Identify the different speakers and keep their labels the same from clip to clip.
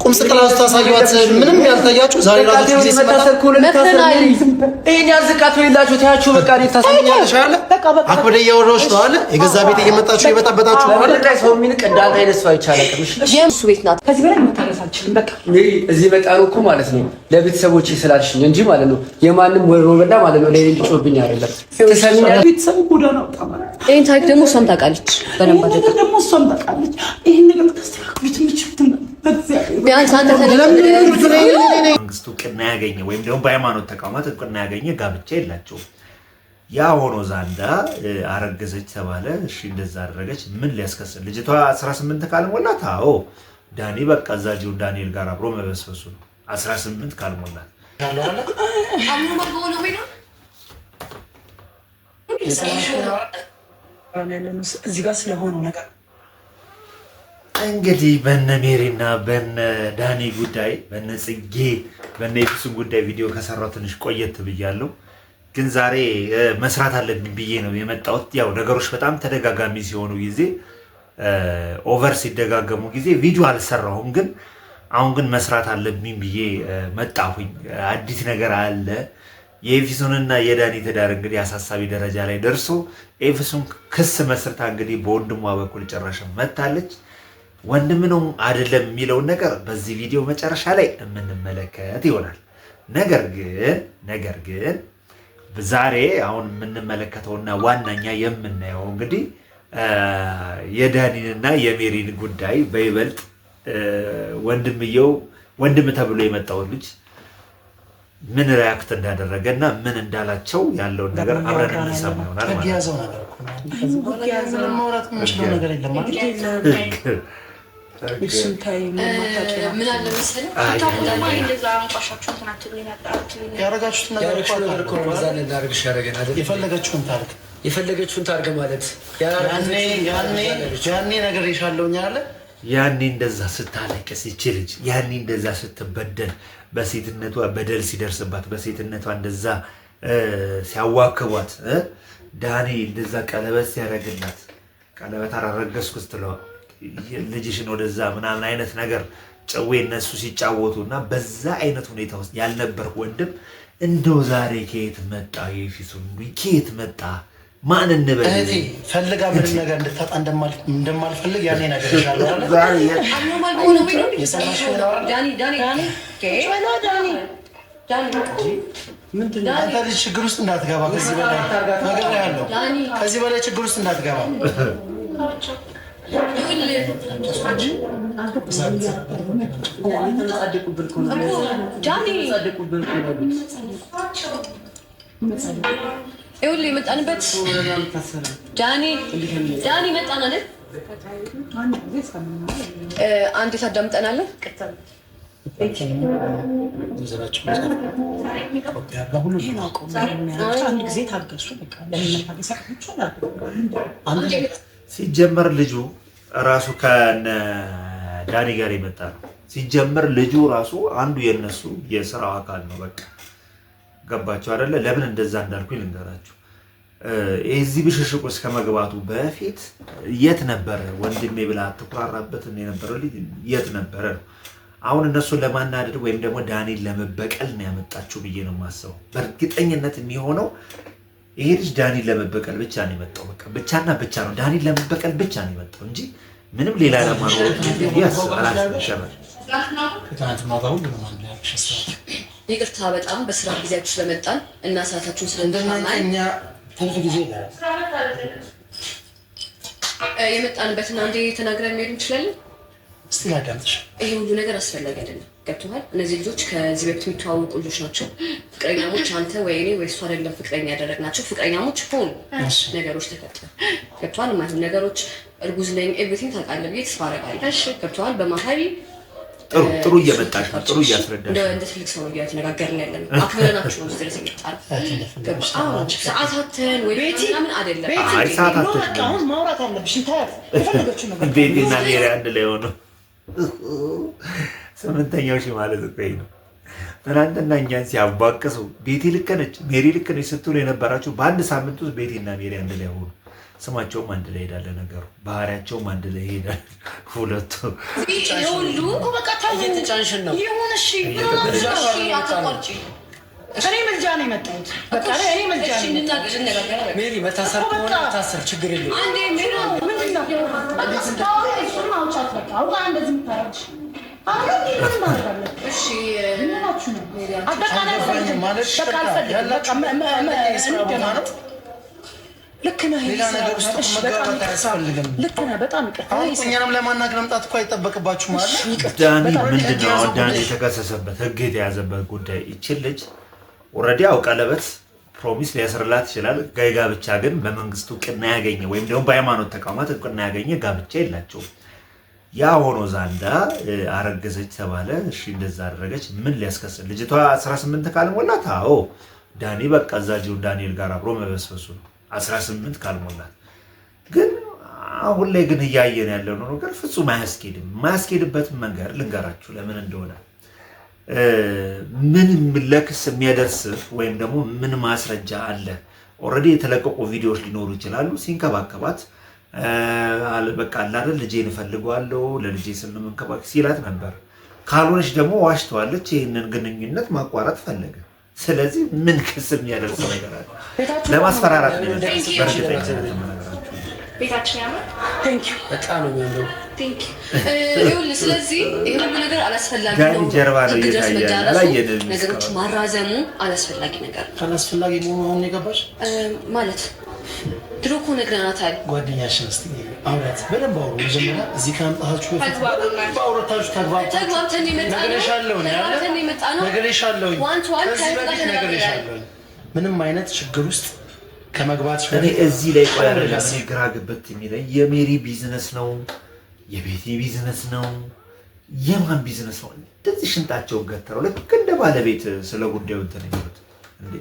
Speaker 1: ቁም ስቅላት ታሳዩት ምንም ያልታያችሁ ዛሬ ራሱ ጊዜ
Speaker 2: ይሄን ያዝቃት ወይላችሁ ታያችሁ በቃ ታሳኛለሽ አይደል
Speaker 1: አክብደ እያወራሁሽ ነው አይደል የገዛ ቤት እየመጣችሁ ይበጣበጣችሁ ነው
Speaker 2: አይደል ታይሰው ምን ቀዳንታ አይነት ሰው አይቻልም
Speaker 3: የምሱ ቤት ናት ከዚህ በላይ መታረስ አልችልም በቃ
Speaker 2: እዚህ መጣሩ እኮ ማለት ነው ለቤተሰቦቼ ስላልሽኝ እንጂ ማለት ነው የማንም ወሮ በላ ማለት ነው ለኔ ልጮብኝ አይደለም ተሰሚኛለሽ
Speaker 4: ቤተሰብ ጎዳና ወጣ ማለት
Speaker 3: ይሄን ታሪክ ደግሞ እሷም ታውቃለች በደንብ አድርጋ
Speaker 4: ደግሞ እሷም ታውቃለች ይሄን ነገር ተስተካክሉት ምችት
Speaker 3: ቢያንስ አንተ
Speaker 5: መንግስቱ እውቅና ያገኘ ወይም ደግሞ በሃይማኖት ተቋማት እውቅና ያገኘ ጋብቻ የላቸውም። ያ ሆኖ ዛንዳ አረገዘች ተባለ። እሺ እንደዛ አደረገች። ምን ሊያስከስል ልጅቷ 18 ካልሞላት አዎ ዳኒ በቃ እዛው ዳንኤል ጋር አብሮ መበስበሱ ነው። 18 ካልሞላት
Speaker 4: እዚህ ጋር ስለሆነ ነገር
Speaker 5: እንግዲህ በነ ሜሪና በነ ዳኒ ጉዳይ በነ ጽጌ በነ ኤፍሱን ጉዳይ ቪዲዮ ከሰራው ትንሽ ቆየት ብያለሁ። ግን ዛሬ መስራት አለብኝ ብዬ ነው የመጣሁት። ያው ነገሮች በጣም ተደጋጋሚ ሲሆኑ ጊዜ ኦቨር ሲደጋገሙ ጊዜ ቪዲዮ አልሰራሁም። ግን አሁን ግን መስራት አለብኝ ብዬ መጣሁኝ። አዲስ ነገር አለ። የኤፍሱንና የዳኒ ትዳር እንግዲህ አሳሳቢ ደረጃ ላይ ደርሶ ኤፍሱን ክስ መስርታ እንግዲህ በወንድሟ በኩል ጭራሽ መታለች። ወንድም ነው አይደለም የሚለውን ነገር በዚህ ቪዲዮ መጨረሻ ላይ የምንመለከት ይሆናል። ነገር ግን ዛሬ አሁን የምንመለከተውና ዋናኛ የምናየው እንግዲህ የዳኒንና የሜሪን ጉዳይ በይበልጥ ወንድም ተብሎ የመጣው ልጅ ምን ሪያክት እንዳደረገና ምን እንዳላቸው ያለውን ነገር አብረን እንሰማ ይሆናል ማለት ነው።
Speaker 4: እሱን ታይ
Speaker 3: ምን አለ መሰለኝ እንደዛ አንቋሻችሁን
Speaker 4: ያረጋችሁት ነገር እኮ ነው ዛሬ እንዳርግሽ ያረጋና የፈለገችውን ታርገ ማለት ያኔ ነገር ይሻለውኛ አለ
Speaker 5: ያኔ እንደዛ ስታለቅስ ይችልጅ ያኔ እንደዛ ስትበደል በሴትነቷ በደል ሲደርስባት በሴትነቷ እንደዛ ሲያዋክቧት ዳኒ እንደዛ ቀለበት ሲያረግላት ቀለበት አረጋግስኩ ስትለው ልጅሽን ወደዛ ምናምን አይነት ነገር ጨዌ እነሱ ሲጫወቱና በዛ አይነት ሁኔታ ውስጥ ያልነበር ወንድም እንደው ዛሬ ከየት መጣ? የፊቱን ከየት መጣ? ማን እንበል
Speaker 1: እህቴ ፈልጋ ምንም ነገር እንድታጣ እንደማልፈልግ ያኔ ነገር ይሻላል አይደል? ዳኒ ችግር ውስጥ እንዳትገባ ከዚህ በላይ ነገር ያለው ከዚህ በላይ ችግር ውስጥ እንዳትገባ
Speaker 3: ይኸውልህ የመጣንበት ዳኒ መጣን አይደል? አንዴ ታዳምጠናለህ?
Speaker 5: ሲጀመር ልጁ ራሱ ከነ ዳኒ ጋር የመጣ ነው። ሲጀመር ልጁ ራሱ አንዱ የነሱ የስራው አካል ነው። በቃ ገባችሁ አይደለ? ለምን እንደዛ እንዳልኩኝ ልንገራችሁ። እዚህ ብሽሽቅ ውስጥ ከመግባቱ በፊት የት ነበረ ወንድሜ ብላ ትኩራራበት የነበረው ልጅ የት ነበረ? አሁን እነሱን ለማናደድ ወይም ደግሞ ዳኒን ለመበቀል ነው ያመጣችሁ ብዬ ነው የማስበው። በእርግጠኝነት የሚሆነው ይሄ ልጅ ዳኒን ለመበቀል ብቻ ነው የመጣው። በቃ ብቻና ብቻ ነው ዳኒን ለመበቀል ብቻ ነው የመጣው እንጂ ምንም ሌላ ለማኖር
Speaker 3: ይቅርታ በጣም በስራ ጊዜያችሁ ስለመጣን እና ሰዓታችሁን ስለእንደማማኝ የመጣንበትና እንዴ ተናግረን መሄድ እንችላለን። ይሄ ሁሉ ነገር አስፈላጊ አይደለም። ገብቶሃል? እነዚህ ልጆች ከዚህ በፊት የሚተዋወቁ ልጆች ናቸው። ፍቅረኛሞች አንተ ወይ እኔ ወይ እሱ አይደለም ፍቅረኛ ያደረግናቸው። ፍቅረኛሞች ሆኑ፣ ነገሮች ተፈጠሩ። ገብቶሃል? ማለት ነገሮች እርጉዝ ነኝ ኤቭሪቲንግ ታውቃለህ ብዬ ተስፋ አደርጋለሁ። ገብቶሃል? በመሀል
Speaker 5: ጥሩ እየመጣሽ ነው፣ ጥሩ እያስረዳሽ
Speaker 3: እንደ ትልቅ ሰው እየተነጋገርን ያለን አክብረናችሁ ነው ድረስ ይመጣል። ሰዓታትን ወይ ምናምን አይደለም።
Speaker 4: አሁን ማውራት አለብሽ።
Speaker 5: ቤቴና ሜሪ አንድ ላይ ሆኖ ስምንተኛው ሺህ ማለት እኮ ነው። ትናንትና እኛን ሲያባቅሱ ቤቴ ልክ ነች ሜሪ ልክ ነች ስትሉ የነበራችሁ በአንድ ሳምንት ውስጥ ቤቴና ሜሪ አንድ ላይ ሆኑ። ስማቸውም አንድ ላይ ሄዳለ፣ ነገሩ ባህሪያቸውም አንድ ላይ ሄዳል። ሁለቱ
Speaker 3: ሁሉ በቃ
Speaker 2: እየተጫንሽን ነው።
Speaker 6: ይሁን እሺ፣ አትቆርጪ። እኔ መልጃ ነው የመጣሁት። በቃ እኔ መልጃ ነው የመጣሁት።
Speaker 2: ሜሪ መታሰር ከሆነ ታሰር፣ ችግር የለውም።
Speaker 6: አንዴ ሜሪ ምንድን ነው እሱን አውጫት። በቃ አውጣ እንደዚህ የምታረግሽ ልክ ነህ።
Speaker 1: ሌላ ነገር ውስጥ መግባት አያስፈልግም።
Speaker 6: ልክ ነህ። በጣም ይቅርታ።
Speaker 1: እኛንም ለማናገር መምጣት እኮ አይጠበቅባችሁም ማለት
Speaker 5: ዳኒ ምንድን ነው ዳኒ የተከሰሰበት ህግ የተያዘበት ጉዳይ ይችል ልጅ ኦልሬዲ አው ቀለበት ፕሮሚስ ሊያስርላት ይችላል። ጋብቻ ግን በመንግስቱ እውቅና ያገኘ ወይም ደግሞ በሃይማኖት ተቋማት እውቅና ያገኘ ጋብቻ የላቸውም። ያ ሆኖ ዛንዳ አረገዘች ተባለ። እሺ እንደዛ አደረገች። ምን ሊያስከስል ልጅቷ 18 ካልሞላት አዎ ዳኒ በቃ እዛው ዳንኤል ጋር አብሮ መበስበሱ ነው 18 ካልሞላት። ግን አሁን ላይ ግን እያየን ያለው ነገር ፍጹም አያስኬድም። የማያስኬድበት መንገድ ልንገራችሁ ለምን እንደሆነ። ምን ለክስ የሚያደርስ ወይም ደግሞ ምን ማስረጃ አለ? ኦልሬዲ የተለቀቁ ቪዲዮዎች ሊኖሩ ይችላሉ። ሲንከባከባት በቃ አላደ ልጄን እፈልገዋለሁ ለልጄ ስል ነው መንከባከብ ሲላት ነበር። ካልሆነች ደግሞ ዋሽተዋለች። ይህንን ግንኙነት ማቋረጥ ፈለገ። ስለዚህ ምን ክስ የሚያደርስ ነገር አለ? ለማስፈራራት ነው።
Speaker 3: ቤታችን ያምራል።
Speaker 6: ቴንክ ዩ
Speaker 2: በጣም ነው የሚያምረው።
Speaker 3: ቴንክ ዩ። ይኸውልህ ስለዚህ ይሄ ሁሉ ነገር አላስፈላጊ ነው።
Speaker 5: ጀርባ ነው እየታየ
Speaker 3: ነገሮች ማራዘሙ አላስፈላጊ ነገር ነው።
Speaker 1: አላስፈላጊ መሆኑን የገባሽ
Speaker 3: ማለት ድሮ እኮ ነግረናታል።
Speaker 1: ጓደኛሽን እስኪ አውራት በደንብ አውሩ። መጀመሪያ እዚህ ከመምጣታችሁ በፊት አውራታችሁ
Speaker 3: ተግባብተን የመጣ ነው።
Speaker 1: ነገርሻለሁ ምንም አይነት ችግር ውስጥ ከመግባት
Speaker 5: እኔ እዚህ ላይ ቆያለ ግራ ግብት የሚለኝ የሜሪ ቢዝነስ ነው የቤቴ ቢዝነስ ነው የማን ቢዝነስ ነው? እንደዚህ ሽንጣቸውን ገተረው ልክ እንደ ባለቤት ስለ ጉዳዩ እንትን ይሉት እንዴ።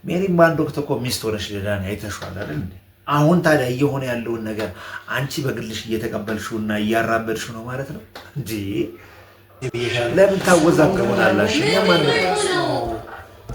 Speaker 5: ሜሪም በአንድ ወቅት እኮ ሚስት ሆነሽ ለዳኒ አይተሽዋል አይደል እንዴ? አሁን ታዲያ እየሆነ ያለውን ነገር አንቺ በግልሽ እየተቀበልሽውና እያራመድሽው ነው ማለት ነው እንዴ? ለምን ታወዛግቡናላችሁ? የማን ነው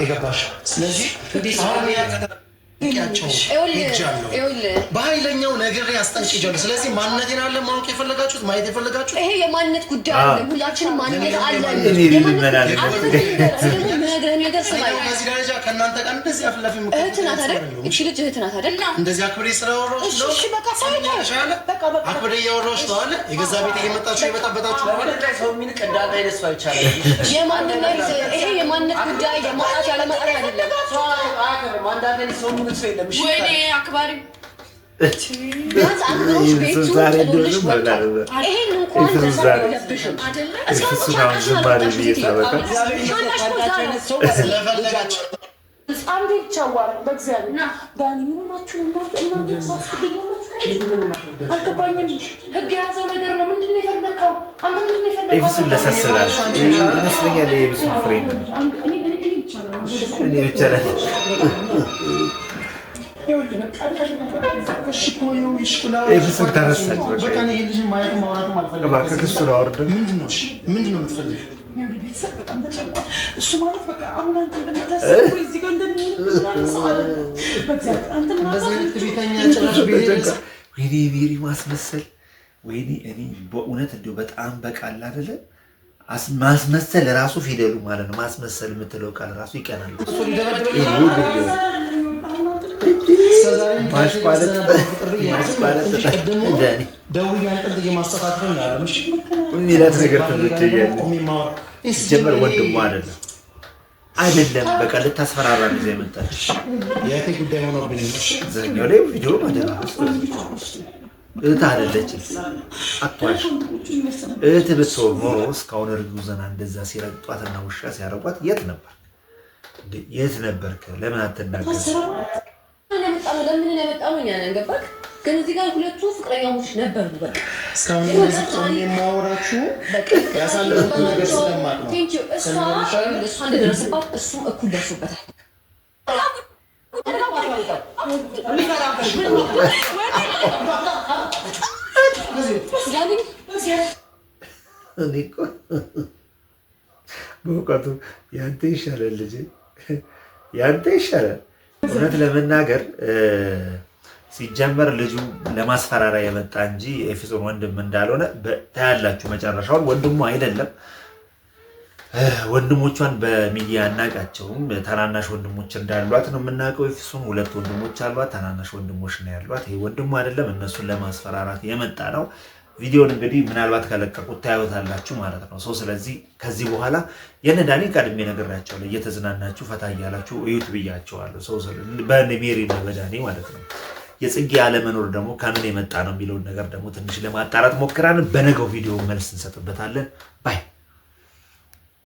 Speaker 1: የገባሽ? ስለዚህ በኃይለኛው ነገር ያስጠንቅጃለሁ። ስለዚህ ማንነቴን አለ ማወቅ የፈለጋችሁት ማየት የፈለጋችሁት
Speaker 3: ይሄ የማንነት ጉዳይ አለ። ሁላችንም ማንነት አለን።
Speaker 1: በዚህ ደረጃ ከእናንተ ጋር እንደዚህ አፍላፊ
Speaker 3: እህት ናት አይደል? እቺ ልጅ እህት ናት አይደል?
Speaker 1: እንደዚህ አክብሬ ስለወራሁሽ ነው። አክብሬ እያወራሁሽ ነው አለ። የገዛ ቤት እየመጣችሁ የበጣበጣችሁ
Speaker 3: ይሄ የማንነት ጉዳይ የማጣት ያለማጣት አይደለም። ወይኔ አክባሪ
Speaker 5: ሜሪ ማስመሰል ወይኔ እኔ በእውነት እንደው በጣም በቃል አይደለ ማስመሰል ራሱ ፊደሉ ማለት ነው። ማስመሰል የምትለው ቃል ራሱ ይቀናል። ጀመር ወንድሙ አይደለም በቃ ልታስፈራራ ጊዜ መጣች። ዘኛው ላይ ቪዲዮ እህት አይደለችም። አትዋሽ። እህት ብትሆን ኖሮ እስካሁን እርጉዝና እንደዛ ሲረግጧትና ውሻ ሲያረጓት የት ነበር? የት ነበርክ? ለምን አትናገር?
Speaker 3: ለምን ያመጣው እኛ ነን ገባክ? ግን እዚህ ጋር ሁለቱ ፍቅረኛሞች ነበሩ። በቃ
Speaker 1: እስካሁን እንደዚህ የማወራችሁ ያሳለፉት ነገር ስለማቅ ነው።
Speaker 3: ቴንክ ዩ። እሷ እንደደረሰባት እሱም እኩል ደርሶበታል።
Speaker 5: በእውቀቱ ያንተ ይሻላል ልጄ፣ ያንተ ይሻላል። እውነት ለመናገር ሲጀመር ልጁ ለማስፈራሪያ የመጣ እንጂ ኤፌሶን ወንድም እንዳልሆነ ታያላችሁ። መጨረሻውን ወንድሙ አይደለም ወንድሞቿን በሚዲያ አናቃቸውም። ታናናሽ ወንድሞች እንዳሏት ነው የምናውቀው። ኤፍሱን 2 ወንድሞች አሏት፣ ታናናሽ ወንድሞች ነው ያሏት። ይሄ ወንድሙ አይደለም እነሱን ለማስፈራራት የመጣ ነው። ቪዲዮን እንግዲህ ምናልባት ከለቀቁት ታዩታላችሁ ማለት ነው። ስለዚህ ከዚህ በኋላ የነዳኒ ቀድሜ ነግራቸዋለሁ። እየተዝናናችሁ ፈታ እያላችሁ እዩት ብያቸዋለሁ። በሜሪ እና በዳኒ ማለት ነው። የጽጌ አለመኖር ደግሞ ከምን የመጣ ነው የሚለውን ነገር ደግሞ ትንሽ ለማጣራት ሞክራን በነገው ቪዲዮ መልስ እንሰጥበታለን። ባይ